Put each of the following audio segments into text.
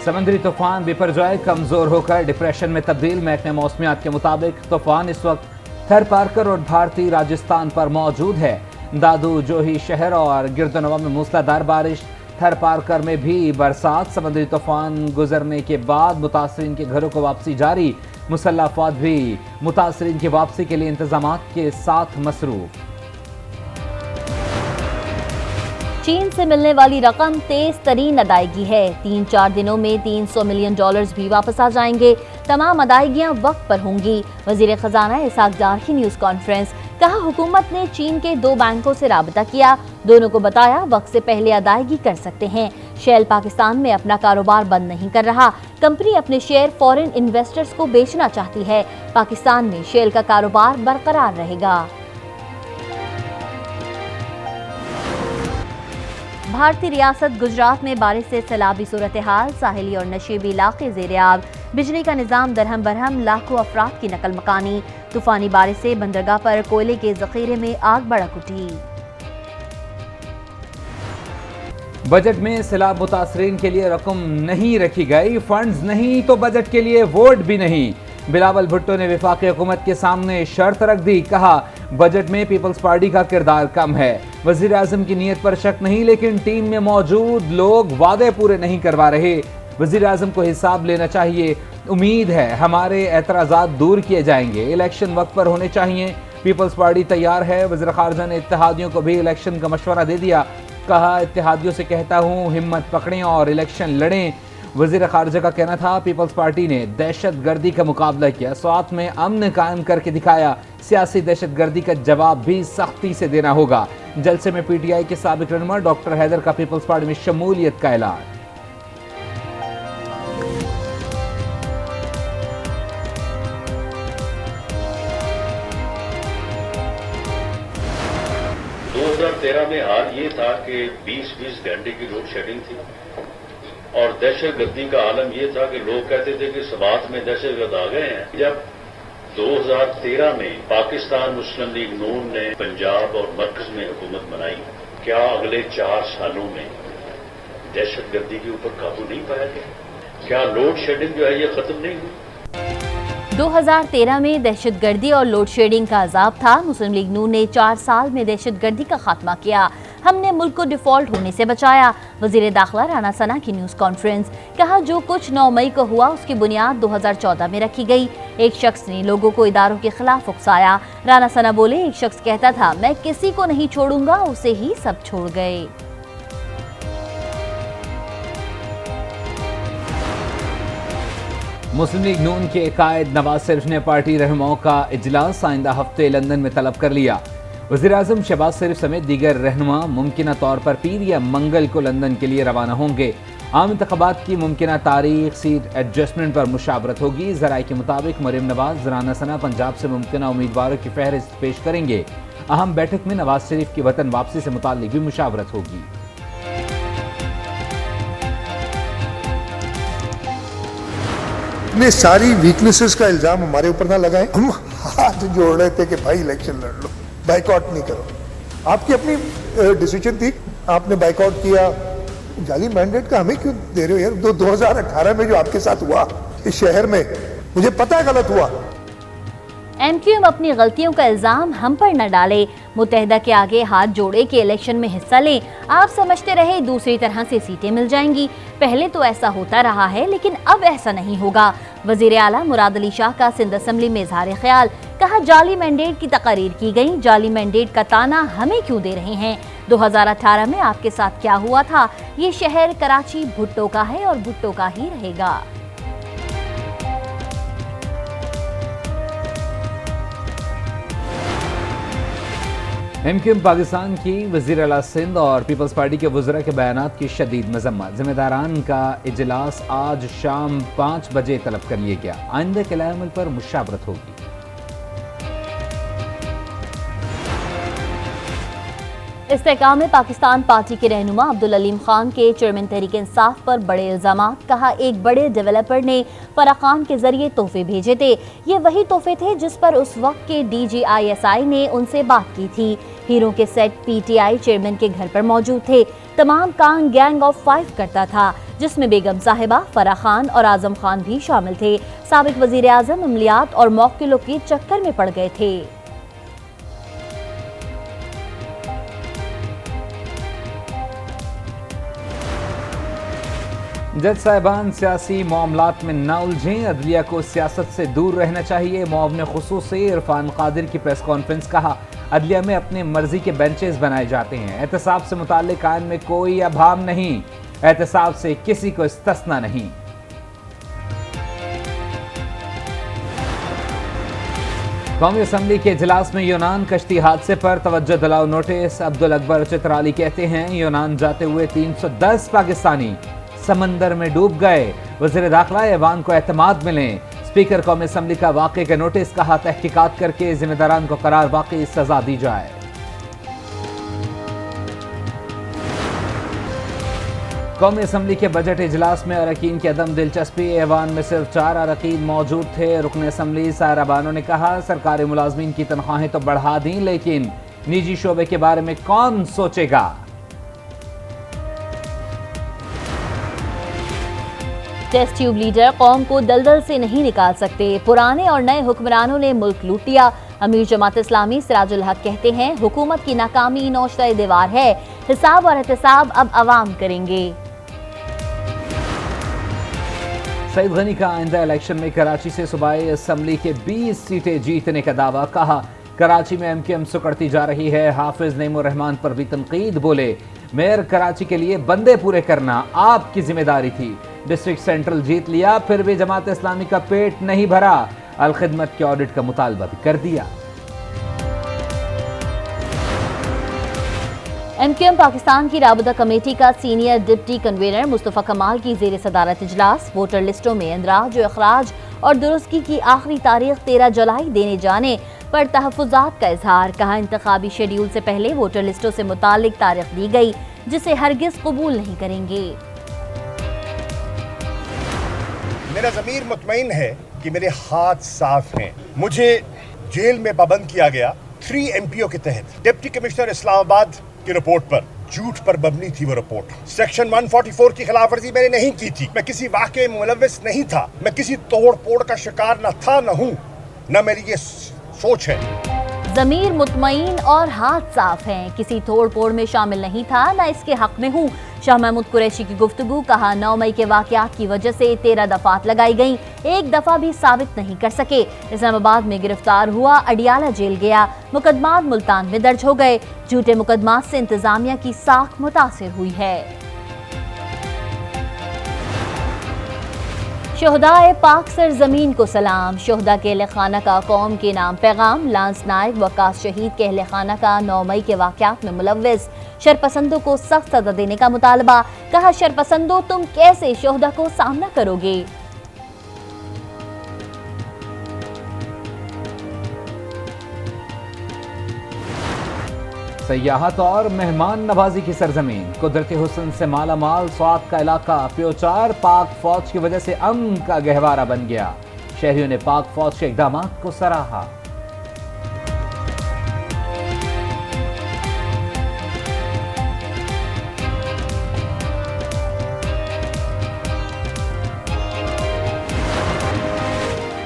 समुद्री तूफान बिपरजॉय कमजोर होकर डिप्रेशन में तब्दील। महकमे मौसमियात के मुताबिक तूफान इस वक्त थर पारकर और भारतीय राजस्थान पर मौजूद है। दादू, जोही शहर और गिरदनवा में मूसलाधार बारिश। थर पारकर में भी बरसात। समुद्री तूफान गुजरने के बाद मुतासरीन के घरों को वापसी जारी। मुसल्लह अफवाज भी मुतासरीन की वापसी के लिए इंतजाम के साथ मसरूफ। चीन से मिलने वाली रकम तेज तरीन अदायगी है। 3-4 दिनों में $300 मिलियन भी वापस आ जाएंगे। तमाम अदायगियां वक्त पर होंगी। वजीर खजाना इसाक डार की न्यूज कॉन्फ्रेंस। कहा, हुकूमत ने चीन के 2 बैंकों से राबता किया। दोनों को बताया वक्त से पहले अदायगी कर सकते हैं। शेल पाकिस्तान में अपना कारोबार बंद नहीं कर रहा। कंपनी अपने शेयर फॉरेन इन्वेस्टर्स को बेचना चाहती है। पाकिस्तान में शेल का कारोबार बरकरार रहेगा। भारतीय रियासत गुजरात में बारिश से सैलाबी सूरत हाल। साहिली और नशीबी इलाके ज़ेरे आब। बिजली का निजाम दरहम बरहम। लाखों अफराद की नकल मकानी। तूफानी बारिश से बंदरगाह पर कोयले के जखीरे में आग भड़क उठी। बजट में सैलाब मुतासरीन के लिए रकम नहीं रखी गई। फंड्स नहीं तो बजट के लिए वोट भी नहीं। बिलावल भुट्टो ने वफाकी हुकूमत के सामने शर्त रख दी। कहा, बजट में पीपल्स पार्टी का किरदार कम है। वजीर आजम की नीयत पर शक नहीं, लेकिन टीम में मौजूद लोग वादे पूरे नहीं करवा रहे। वजीर आजम को हिसाब लेना चाहिए। उम्मीद है हमारे एतराज़ात दूर किए जाएंगे। इलेक्शन वक्त पर होने चाहिए। पीपल्स पार्टी तैयार है। वज़ीर ख़ारजा ने इत्तेहादियों को भी इलेक्शन का मशवरा दे दिया। कहा, इत्तेहादियों से कहता हूँ हिम्मत पकड़ें और इलेक्शन लड़ें। वज़ीर ख़ारजा का कहना था, पीपल्स पार्टी ने दहशत गर्दी का मुकाबला किया, स्वात में अमन कायम करके दिखाया। सियासी दहशत गर्दी का जवाब भी सख्ती से देना होगा। जलसे में PTI के साबिक रहनुमा डॉक्टर हैदर का पीपल्स पार्टी में शमूलियत का ऐलान। में हाल ये था कि 20-20 घंटे की लोड शेडिंग थी और दहशतगर्दी का आलम ये था कि लोग कहते थे कि समात में दहशतगर्द आ गए हैं। जब 2013 में पाकिस्तान मुस्लिम लीग नून ने पंजाब और मरकज में हुकूमत बनाई, क्या अगले 4 सालों में दहशतगर्दी के ऊपर काबू नहीं पाया गया? क्या लोड शेडिंग जो है ये खत्म नहीं हुई? 2013 में दहशतगर्दी और लोड शेडिंग का अजाब था। मुस्लिम लीग नून ने 4 साल में दहशतगर्दी का खात्मा किया। हमने मुल्क को डिफॉल्ट होने से बचाया। वजीर दाखिला राना सना की न्यूज कॉन्फ्रेंस। कहा, जो कुछ 9 मई को हुआ उसकी बुनियाद 2014 में रखी गई। एक शख्स ने लोगों को इदारों के खिलाफ उकसाया। राना सना बोले, एक शख्स कहता था मैं किसी को नहीं छोड़ूंगा, उसे ही सब छोड़ गए। मुस्लिम लीग नून के कायद नवाज शरीफ ने पार्टी रहनुमाओं का इजलास आइंदा हफ्ते लंदन में तलब कर लिया। वज़ीर आज़म शहबाज शरीफ समेत दीगर रहनुमा मुमकिना तौर पर पीर या मंगल को लंदन के लिए रवाना होंगे। आम इंतखाबात की मुमकिना तारीख, सीट एडजस्टमेंट पर मुशावरत होगी। ज़राए के मुताबिक मरीम नवाज राना सना पंजाब से मुमकिना उम्मीदवारों की फहरिस्त पेश करेंगे। अहम बैठक में नवाज शरीफ की वतन वापसी से मुताल्लिक भी मुशावरत होगी। ने सारी वीकनेसेस का इल्जाम हमारे ऊपर ना लगाएं। हम हाथ जोड़ रहे थे कि भाई इलेक्शन लड़ लो, बाइकआउट नहीं करो। आपकी अपनी डिसीजन थी, आपने बाइकआउट किया। जाली मैंडेट का हमें क्यों दे रहे हो यार? 2018 में जो आपके साथ हुआ इस शहर में, मुझे पता है गलत हुआ। MQM अपनी गलतियों का इल्जाम हम पर न डाले। मुत्तहिदा के आगे हाथ जोड़े कि इलेक्शन में हिस्सा लें। आप समझते रहे दूसरी तरह से सीटें मिल जाएंगी। पहले तो ऐसा होता रहा है, लेकिन अब ऐसा नहीं होगा। वजीर आला मुराद अली शाह का सिंध असम्बली में इजहार ख्याल। कहा, जाली मैंडेट की तकरीर की गई। जाली मैंडेट का ताना हमें क्यों दे रहे हैं? 2018 में आपके साथ क्या हुआ था? ये शहर कराची भुट्टो का है और भुट्टो का ही रहेगा। MQM पाकिस्तान की वज़ीर आला सिंध और पीपल्स पार्टी के वज़रा के बयानात की शदीद मज़म्मत। ज़िम्मेदारान का इजलास आज शाम 5 बजे तलब कर लिया गया। आइंदा के अमल पर मुशावरत होगी। इस्तेहकाम पाकिस्तान पार्टी के रहनुमा अब्दुल अलीम खान के चेयरमैन तहरीक इंसाफ पर बड़े इल्जाम। कहा, एक बड़े डेवलपर ने फराह खान के जरिए तोहफे भेजे थे। ये वही तोहफे थे जिस पर उस वक्त के DGISI ने उनसे बात की थी। हीरो के सेट पीटीआई चेयरमैन के घर पर मौजूद थे। तमाम काम गैंग ऑफ 5 करता था, जिसमें बेगम साहिबा, फराह खान और आजम खान भी शामिल थे। साबिक वजीर आजम अमलियात और मौक्किलों के चक्कर में पड़ गए थे। जज साहिबान सियासी मामलात में न उलझें, अदलिया को सियासत से दूर रहना चाहिए। मुआविन खुसूसी इरफान कादिर की प्रेस कॉन्फ्रेंस। कहा, अदलिया में अपने मर्जी के बेंचेस बनाए जाते हैं। एहतसाब से मुताल्लिक आइन में कोई अभाव नहीं, एहतसाब से किसी को इस्तिस्ना नहीं। कौमी असम्बली के इजलास में यूनान कश्ती हादसे पर तवज्जो दिलाओ नोटिस। अब्दुल अकबर चित्राली कहते हैं, यूनान जाते हुए 310 पाकिस्तानी समंदर में डूब गए। वज़ीर दाखिला ऐवान को एतमाद मिलें। स्पीकर कौमी असम्बली का वाक़े का नोटिस। कहा, तहकीकात करके जिम्मेदारान को करार वाकई सजा दी जाए। कौमी असम्बली के बजट इजलास में अरकान की अदम दिलचस्पी। ऐवान में सिर्फ 4 अरकान मौजूद थे। रुकन असम्बली सायरा बानो ने कहा, सरकारी मुलाजमीन की तनख्वाहें तो बढ़ा दी, लेकिन निजी शोबे के बारे में कौन सोचेगा। टेस्ट ट्यूब लीडर कौम को दलदल से नहीं निकाल सकते। पुराने और नए हुक्मरानों ने मुल्क लूट लिया। अमीर जमात इस्लामी सिराजुल हक कहते हैं, हुकूमत की नाकामी नौशे दीवार है, हिसाब और एहतसाब अब अवाम करेंगे। सईद गनी का आइंदा इलेक्शन में कराची से सूबाई असम्बली के 20 सीटें जीतने का दावा। कहा, कराची में एमक्यूएम सुकड़ती जा रही है। हाफिज नईमुर रहमान पर भी तनकीद। बोले, मेयर कराची के लिए बंदे पूरे करना आपकी जिम्मेदारी थी। डिस्ट्रिक्ट सेंट्रल जीत लिया, फिर भी जमात इस्लामी का पेट नहीं भरा। अल खिदमत के ऑडिट का मुतालबा भी कर दिया। एमक्यूएम पाकिस्तान की राबता कमेटी का सीनियर डिप्टी कन्वीनर मुस्तफ़ा कमाल की ज़ेर सदारत इजलास। वोटर लिस्टों में इंदराज और अखराज और दुरुस्तगी की आखिरी तारीख 13 जुलाई देने जाने पर तहफ़्फ़ुज़ात का इजहार। कहा, इंतखाबी शेड्यूल से पहले वोटर लिस्टों से मुतालिक तारीख दी गई, जिसे हरगिज़ कबूल नहीं करेंगे। मेरा ज़मीर मुतमईन है कि मेरे हाथ साफ हैं। मुझे जेल में पाबंद किया गया 3 MPO के तहत। डिप्टी कमिश्नर इस्लामाबाद की रिपोर्ट पर झूठ पर मबनी थी वो रिपोर्ट। सेक्शन 144 की खिलाफवर्जी मैंने नहीं की थी। मैं किसी वाक़े में मुलव्विस नहीं था। मैं किसी तोड़ फोड़ का शिकार न था, न हूँ, न मेरी ये सोच है। ज़मीर मुतमईन और हाथ साफ हैं, किसी तोड़ फोड़ में शामिल नहीं था, न इसके हक में हूँ। शाह महमूद कुरैशी की गुफ्तगू। कहा, 9 मई के वाक़यात की वजह से 13 दफात लगाई गई, एक दफा भी साबित नहीं कर सके। इस्लामाबाद में गिरफ्तार हुआ, अडियाला जेल गया, मुकदमात मुल्तान में दर्ज हो गए। झूठे मुकदमात से इंतजामिया की साख मुतासिर हुई है। शोहदाए पाक सरजमीन को सलाम। शोहदा के अहले खाना का कौम के नाम पैगाम। लांस नायक वकास शहीद के अहले खाना का 9 मई के वाक़यात में मुलव्विस। शरपसंदों को सख्त सजा देने का मुतालबा। कहा, शरपसंदों तुम कैसे शोहदा को सामना करोगे। सयाहत और मेहमान नवाजी की सरजमीन। कुदरती हुस्न से माला माल स्वात का इलाका प्योचार पाक फौज की वजह से अमन का गहवारा बन गया। शहरियों ने पाक फौज के इक़दाम को सराहा।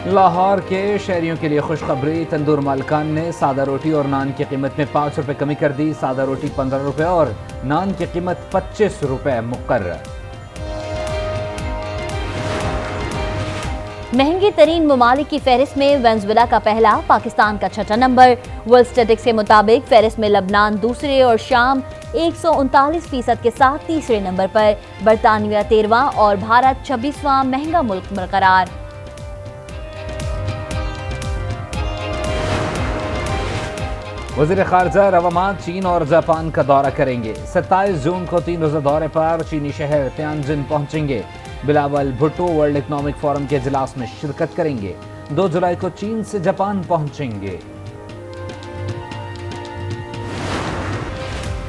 लाहौर के शहरियों के लिए खुशखबरी। तंदूर मालिकान ने सादा रोटी और नान की कीमत में 5 रुपए कमी कर दी। सादा रोटी 15 रुपए और नान की कीमत 25 रुपए मुकर्रर। महंगी तरीन ममालिक की फहरिस्त में वेनेजुएला का पहला, पाकिस्तान का 6ठा नंबर। वर्ल्ड स्टैटिस्टिक्स के मुताबिक फहरिस्त में लबनान दूसरे और शाम 139% के साथ तीसरे नंबर पर। बरतानिया 13वां और भारत 26वां महंगा मुल्क बरकरार। वज़ीर ख़ारजा रवामा चीन और जापान का दौरा करेंगे। 27 जून को 3 रोज़ा दौरे पर चीनी शहर तियानजिन पहुंचेंगे। Bilawal Bhutto world economic forum के इजलास में शिरकत करेंगे। 2 जुलाई को चीन से जापान पहुंचेंगे।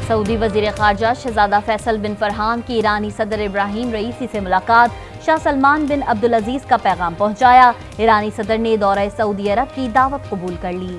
सऊदी वज़ीर ख़ारजा शहज़ादा फैसल बिन फरहान की ईरानी सदर इब्राहिम रईसी से मुलाकात। शाह सलमान बिन अब्दुल अजीज का पैगाम पहुंचाया। ईरानी सदर ने दौरा सऊदी अरब की दावत कबूल कर ली।